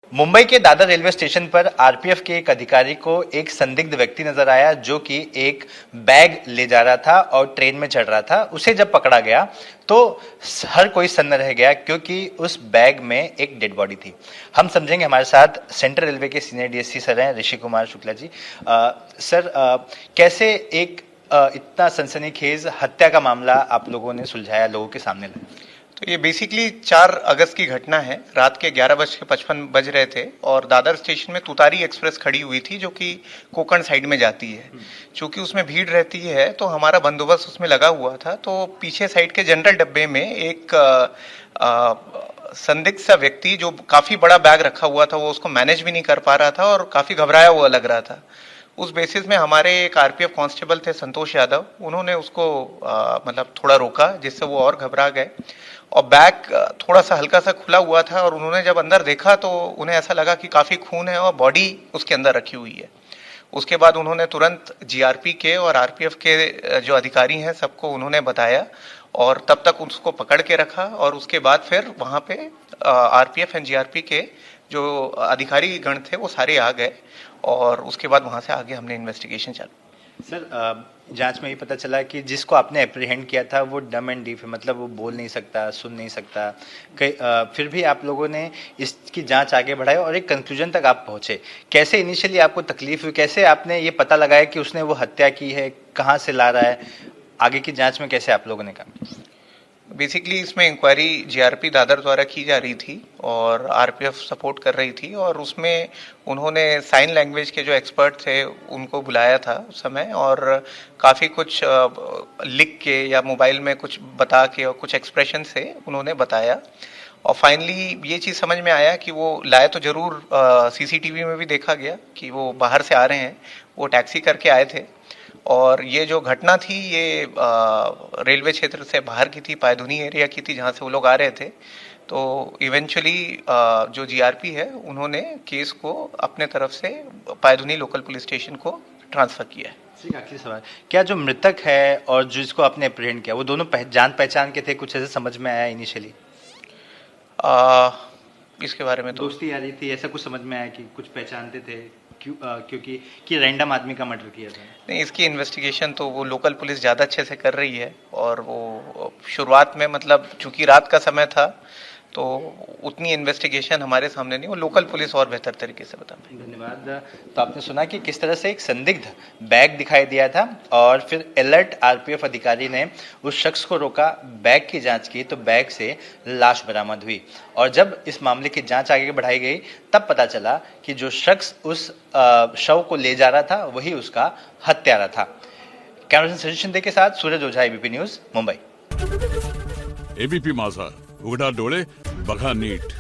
मुंबई के Dadar railway station पर RPF के एक अधिकारी को एक संदिग्ध व्यक्ति नजर आया जो कि एक बैग ले जा रहा था और ट्रेन में चढ़ रहा था। उसे जब पकड़ा गया तो हर कोई सन्न रह गया क्योंकि उस बैग में एक डेड बॉडी थी। हम समझेंगे, हमारे साथ सेंट्रल रेलवे के सीनियर डीएसपी सर हैं ऋषि कुमार शुक्ला जी। सर, कैसे एक इतना सनसनीखेज हत्या का मामला आप लोगों ने सुलझाया, लोगों के सामने लाया? तो ये बेसिकली 4 अगस्त की घटना है। रात के 11:55 बज रहे थे और दादर स्टेशन में तुतारी एक्सप्रेस खड़ी हुई थी जो कि कोंकण साइड में जाती है। चूंकि उसमें भीड़ रहती है तो हमारा बंदोबस्त उसमें लगा हुआ था। तो पीछे साइड के जनरल डब्बे में एक संदिग्ध सा व्यक्ति जो काफी बड़ा बैग रखा हुआ था, वो उसको मैनेज भी नहीं कर पा रहा था और काफी घबराया हुआ लग रहा था। उस बेसिस में हमारे एक आरपीएफ कांस्टेबल थे संतोष यादव, उन्होंने उसको मतलब थोड़ा रोका जिससे वो और घबरा गए। और बैग थोड़ा सा हल्का सा खुला हुआ था और उन्होंने जब अंदर देखा तो उन्हें ऐसा लगा कि काफी खून है और बॉडी उसके अंदर रखी हुई है। उसके बाद उन्होंने तुरंत जीआरपी के और आरपीएफ के जो अधिकारी हैं सबको उन्होंने बताया और तब तक उसको पकड़ के रखा। और उसके बाद फिर वहां पे आरपीएफ एंड जीआरपी के जो अधिकारी गण थे वो सारे आ गए और उसके बाद वहां से आगे हमने इन्वेस्टिगेशन चालू। सर, जांच में ये पता चला कि जिसको आपने एप्रीहेंड किया था वो डम एंड डीफ है, मतलब वो बोल नहीं सकता, सुन नहीं सकता। फिर भी आप लोगों ने इसकी जांच आगे बढ़ाई और एक कंक्लूजन तक आप पहुंचे। कैसे इनिशियली आपको तकलीफ हुई, कैसे आपने ये पता लगाया कि उसने वो हत्या की है, कहाँ से ला रहा है? आगे की जांच में कैसे आप लोगों ने काम किया? बेसिकली इसमें इंक्वायरी जीआरपी दादर द्वारा की जा रही थी और आरपीएफ सपोर्ट कर रही थी और उसमें उन्होंने साइन लैंग्वेज के जो एक्सपर्ट थे उनको बुलाया था उस समय और काफ़ी कुछ लिख के या मोबाइल में कुछ बता के और कुछ एक्सप्रेशन से उन्होंने बताया। और फाइनली ये चीज़ समझ में आया कि वो लाए तो जरूर, सीसीटीवी में भी देखा गया कि वो बाहर से आ रहे हैं, वो टैक्सी करके आए थे। और ये जो घटना थी ये रेलवे क्षेत्र से बाहर की थी, पायधुनी एरिया की थी जहां से वो लोग आ रहे थे। तो इवेंचुअली जो जीआरपी है उन्होंने केस को अपने तरफ से पायधुनी लोकल पुलिस स्टेशन को ट्रांसफर किया है। आखिरी सवाल, क्या जो मृतक है और जिसको आपने अप्रीहेंड किया वो दोनों जान पहचान के थे? कुछ ऐसे समझ में आया इनिशियली? इसके बारे में तो दोस्ती आ रही थी, ऐसा कुछ समझ में आया कि कुछ पहचानते थे? क्योंकि कि रैंडम आदमी का मर्डर किया था। नहीं, इसकी इन्वेस्टिगेशन तो वो लोकल पुलिस ज़्यादा अच्छे से कर रही है और वो शुरुआत में मतलब चूंकि रात का समय था तो उतनी इन्वेस्टिगेशन हमारे सामने नहीं, वो लोकल पुलिस और बेहतर तरीके से बता पाएगी। धन्यवाद। तो आपने सुना कि किस तरह से एक संदिग्ध बैग दिखाई दिया था और फिर अलर्ट आरपीएफ अधिकारी ने उस शख्स को रोका, बैग की जांच की तो बैग से लाश बरामद हुई। और जब इस मामले की जांच आगे बढ़ाई गई तब पता चला कि जो शख्स उस शव को ले जा रहा था वही उसका हत्यारा था। कैमरा पर्सन सचिन शिंदे के साथ सूरज ओझा, एबीपी न्यूज, मुंबई। एबीपी माझा, उघडा डोळे बघा नीट।